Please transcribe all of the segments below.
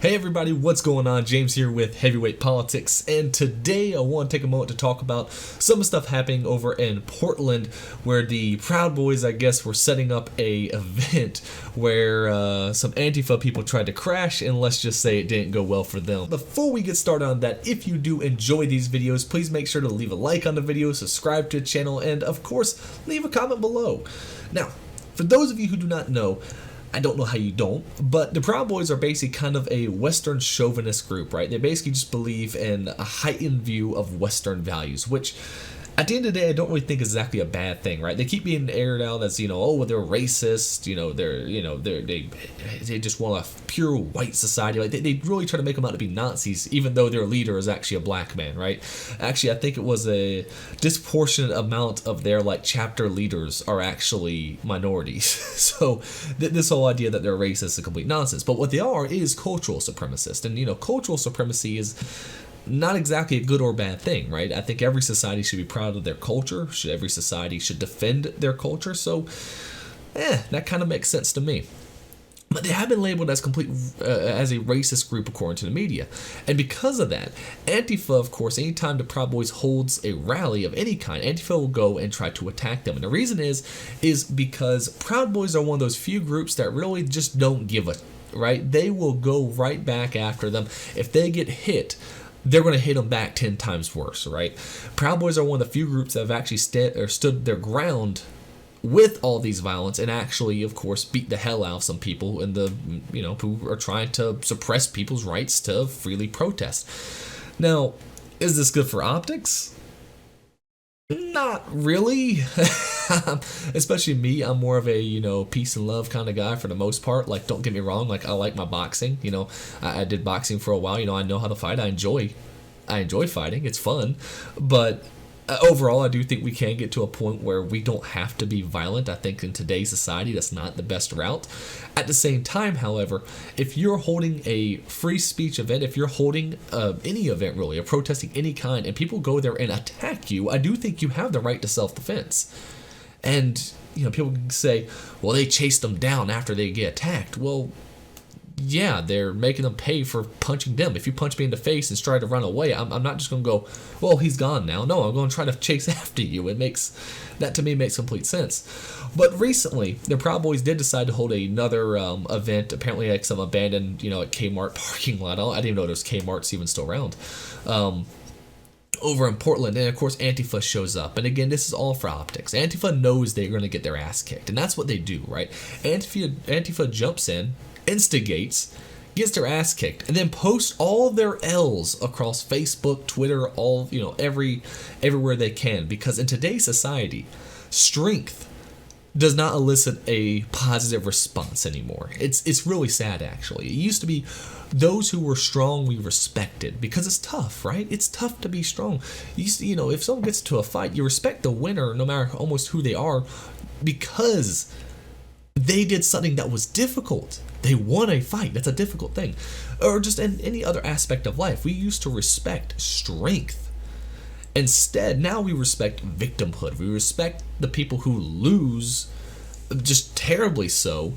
Hey everybody, what's going on? James here with Heavyweight Politics, and today I want to take a moment to talk about some of the stuff happening over in Portland, where the Proud Boys, I guess, were setting up a event where some Antifa people tried to crash, and let's just say it didn't go well for them. Before we get started on that, if you do enjoy these videos, please make sure to leave a like on the video, subscribe to the channel, and of course, leave a comment below. Now, for those of you who do not know, I don't know how you don't, but the Proud Boys are basically kind of a Western chauvinist group, right? They basically just believe in a heightened view of Western values, which at the end of the day, I don't really think is exactly a bad thing, right? They keep being aired out as, oh, well, they're racist, they just want a pure white society. Like they really try to make them out to be Nazis, even though their leader is actually a black man, right? Actually, I think it was a disproportionate amount of their chapter leaders are actually minorities. So this whole idea that they're racist is complete nonsense. But what they are is cultural supremacists, and cultural supremacy is not exactly a good or bad thing, right? I think every society should be proud of their culture. Every society should defend their culture. So, that kind of makes sense to me. But they have been labeled as as a racist group according to the media. And because of that, Antifa, of course, anytime the Proud Boys holds a rally of any kind, Antifa will go and try to attack them. And the reason is because Proud Boys are one of those few groups that really just don't give a, right? They will go right back after them. If they get hit, they're going to hit them back 10 times worse, right? Proud Boys are one of the few groups that have actually stood their ground with all these violence and actually, of course, beat the hell out of some people in the, who are trying to suppress people's rights to freely protest. Now, is this good for optics? Not really. Especially me, I'm more of a, peace and love kind of guy for the most part. Don't get me wrong, I like my boxing. I did boxing for a while. I know how to fight. I enjoy fighting. It's fun. But overall, I do think we can get to a point where we don't have to be violent. I think in today's society, that's not the best route. At the same time, however, if you're holding a free speech event, if you're holding any event really, or protesting any kind, and people go there and attack you, I do think you have the right to self-defense. And, people can say, well, they chased them down after they get attacked. Well, yeah, they're making them pay for punching them. If you punch me in the face and try to run away, I'm not just going to go, well, he's gone now. No, I'm going to try to chase after you. That to me makes complete sense. But recently, the Proud Boys did decide to hold another event, apparently some abandoned, at Kmart parking lot. I didn't even know those Kmart's even still around. Over in Portland, and of course Antifa shows up, and again, this is all for optics. Antifa knows they're going to get their ass kicked, and that's what they do, right? Antifa jumps in, instigates, gets their ass kicked, and then posts all their L's across Facebook, Twitter, everywhere they can, because in today's society, strength does not elicit a positive response anymore. It's really sad, actually. It used to be those who were strong we respected, because it's tough, right? It's tough to be strong. If someone gets to a fight, you respect the winner no matter almost who they are, because they did something that was difficult. They won a fight. That's a difficult thing. Or just in any other aspect of life, we used to respect strength. Instead, now we respect victimhood. We respect the people who lose, just terribly so.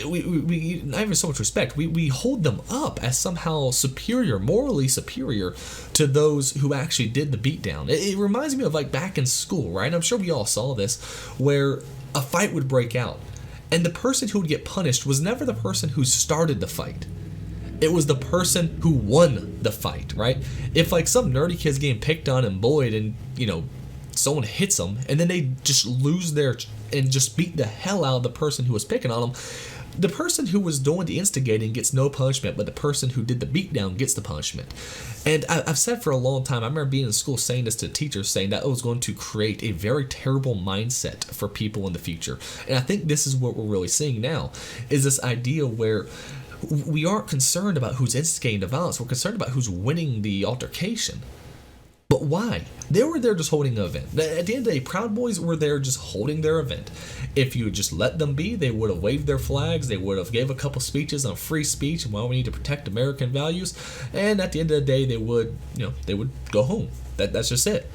We not even so much respect. We hold them up as somehow superior, morally superior to those who actually did the beatdown. It reminds me of back in school, right? I'm sure we all saw this, where a fight would break out, and the person who would get punished was never the person who started the fight. It was the person who won the fight, right? If some nerdy kid's getting picked on and bullied, and someone hits them, and then they just lose and just beat the hell out of the person who was picking on them, the person who was doing the instigating gets no punishment, but the person who did the beatdown gets the punishment. And I've said for a long time, I remember being in school saying this to teachers, saying that it was going to create a very terrible mindset for people in the future. And I think this is what we're really seeing now, is this idea where we aren't concerned about who's instigating the violence. We're concerned about who's winning the altercation. But why? They were there just holding an event. At the end of the day, Proud Boys were there just holding their event. If you had just let them be, they would have waved their flags, they would have gave a couple speeches on free speech and why we need to protect American values, and at the end of the day, they would go home. That's just it.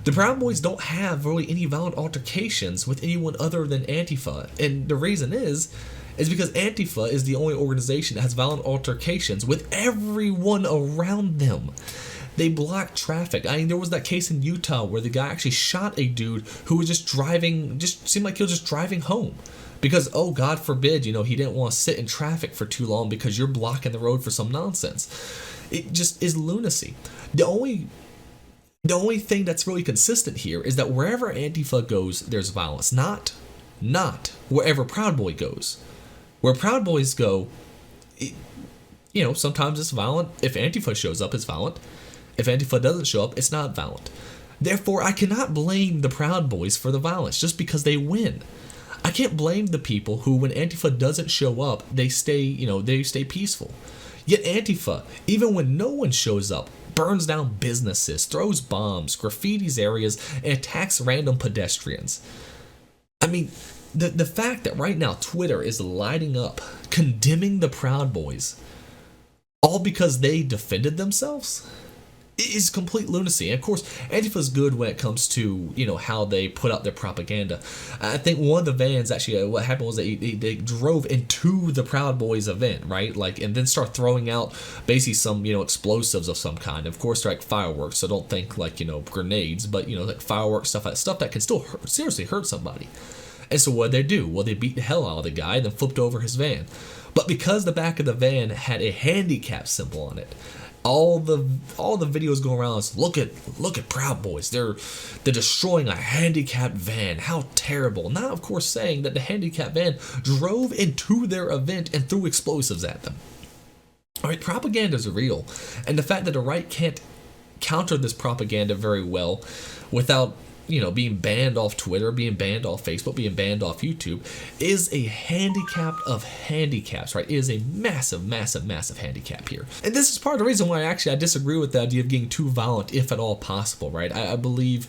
The Proud Boys don't have really any violent altercations with anyone other than Antifa, and the reason is is because Antifa is the only organization that has violent altercations with everyone around them. They block traffic. I mean, there was that case in Utah where the guy actually shot a dude who was just driving, just seemed like he was just driving home. Because, oh, God forbid, he didn't want to sit in traffic for too long because you're blocking the road for some nonsense. It just is lunacy. The only thing that's really consistent here is that wherever Antifa goes, there's violence. Not wherever Proud Boy goes. Where Proud Boys go, sometimes it's violent. If Antifa shows up, it's violent. If Antifa doesn't show up, it's not violent. Therefore, I cannot blame the Proud Boys for the violence just because they win. I can't blame the people who, when Antifa doesn't show up, they stay peaceful. Yet Antifa, even when no one shows up, burns down businesses, throws bombs, graffitis areas, and attacks random pedestrians. I mean, the fact that right now Twitter is lighting up, condemning the Proud Boys, all because they defended themselves, is complete lunacy. And of course, Antifa's good when it comes to, how they put out their propaganda. I think one of the vans, actually, what happened was they drove into the Proud Boys event, right? And then start throwing out basically some, explosives of some kind. Of course, they're like fireworks, so don't think grenades, but, like fireworks, stuff that can still seriously hurt somebody. And so what did they do? Well, they beat the hell out of the guy and then flipped over his van. But because the back of the van had a handicap symbol on it, all the videos going around is look at Proud Boys. They're destroying a handicapped van. How terrible. Not of course saying that the handicapped van drove into their event and threw explosives at them. All right, propaganda is real, and the fact that the right can't counter this propaganda very well without being banned off Twitter, being banned off Facebook, being banned off YouTube, is a handicap of handicaps, right? It is a massive, massive, massive handicap here. And this is part of the reason why I disagree with the idea of getting too violent, if at all possible, right? I believe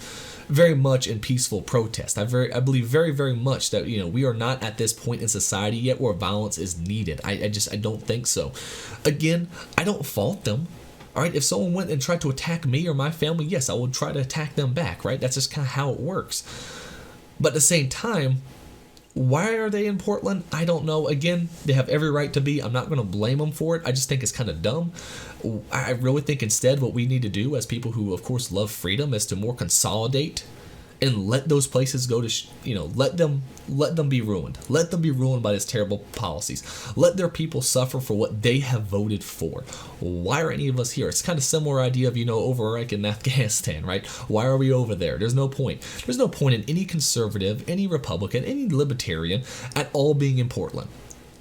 very much in peaceful protest. I believe very, very much that, we are not at this point in society yet where violence is needed. I don't think so. Again, I don't fault them. All right, if someone went and tried to attack me or my family, yes, I would try to attack them back, right? That's just kind of how it works. But at the same time, why are they in Portland? I don't know. Again, they have every right to be. I'm not going to blame them for it. I just think it's kind of dumb. I really think instead what we need to do as people who, of course, love freedom is to more consolidate and let those places go to, let them be ruined. Let them be ruined by these terrible policies. Let their people suffer for what they have voted for. Why are any of us here? It's kind of similar idea of, over like in Afghanistan, right? Why are we over there? There's no point. There's no point in any conservative, any Republican, any libertarian at all being in Portland.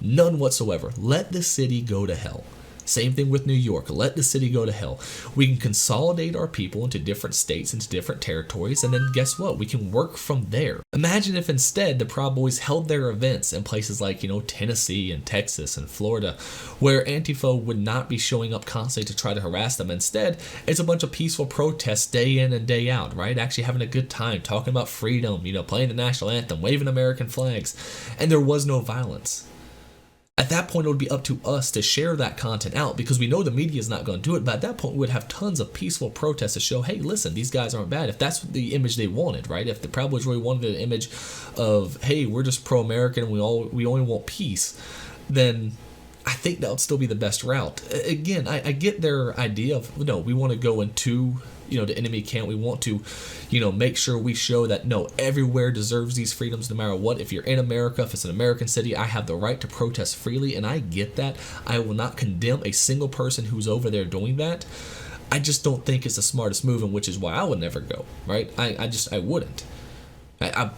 None whatsoever. Let the city go to hell. Same thing with New York. Let the city go to hell. We can consolidate our people into different states, into different territories, and then guess what? We can work from there. Imagine if instead the Proud Boys held their events in places like, Tennessee and Texas and Florida, where Antifa would not be showing up constantly to try to harass them. Instead, it's a bunch of peaceful protests day in and day out, right? Actually having a good time, talking about freedom, playing the national anthem, waving American flags, and there was no violence. At that point, it would be up to us to share that content out because we know the media is not going to do it. But at that point, we would have tons of peaceful protests to show, hey, listen, these guys aren't bad. If that's the image they wanted, right? If the Proud Boys really wanted an image of, hey, we're just pro-American and we only want peace, then I think that would still be the best route. Again, I get their idea of, no, we want to go into the enemy camp. We want to, make sure we show that, no, everywhere deserves these freedoms no matter what. If you're in America, if it's an American city, I have the right to protest freely, and I get that. I will not condemn a single person who's over there doing that. I just don't think it's the smartest move, and which is why I would never go, right? I wouldn't. I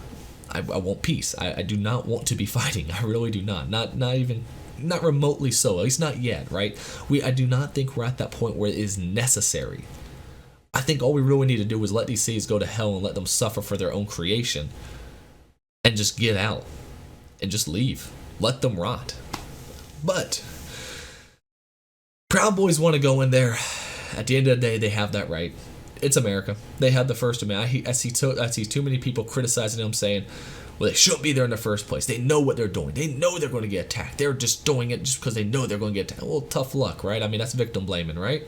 want peace. I do not want to be fighting. I really do not. Not remotely so, at least not yet, right? I do not think we're at that point where it is necessary. I think all we really need to do is let these cities go to hell and let them suffer for their own creation and just get out and just leave. Let them rot. But Proud Boys want to go in there. At the end of the day, they have that right. It's America. They have the First Amendment. I see too many people criticizing them saying, well, they shouldn't be there in the first place. They know what they're doing. They know they're going to get attacked. They're just doing it just because they know they're going to get attacked. Well, tough luck, right? I mean, that's victim blaming, right?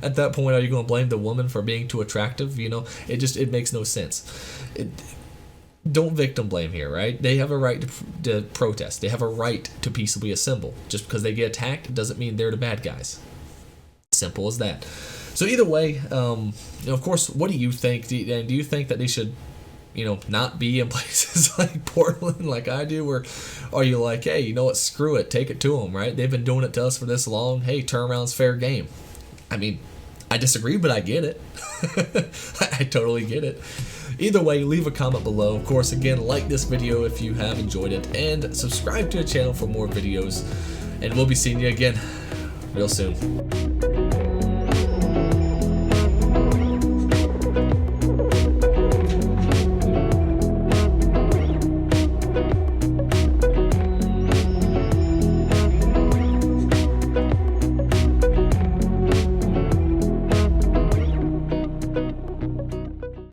At that point, are you going to blame the woman for being too attractive? It makes no sense. don't victim blame here, right? They have a right to protest. They have a right to peaceably assemble. Just because they get attacked doesn't mean they're the bad guys. Simple as that. So either way, of course, what do you think? Do you think that they should, not be in places like Portland like I do? Or are you like, hey, you know what, screw it, take it to them, right? They've been doing it to us for this long. Hey, turnaround's fair game. I mean, I disagree, but I get it. I totally get it. Either way, leave a comment below. Of course, again, like this video if you have enjoyed it, and subscribe to the channel for more videos. And we'll be seeing you again real soon.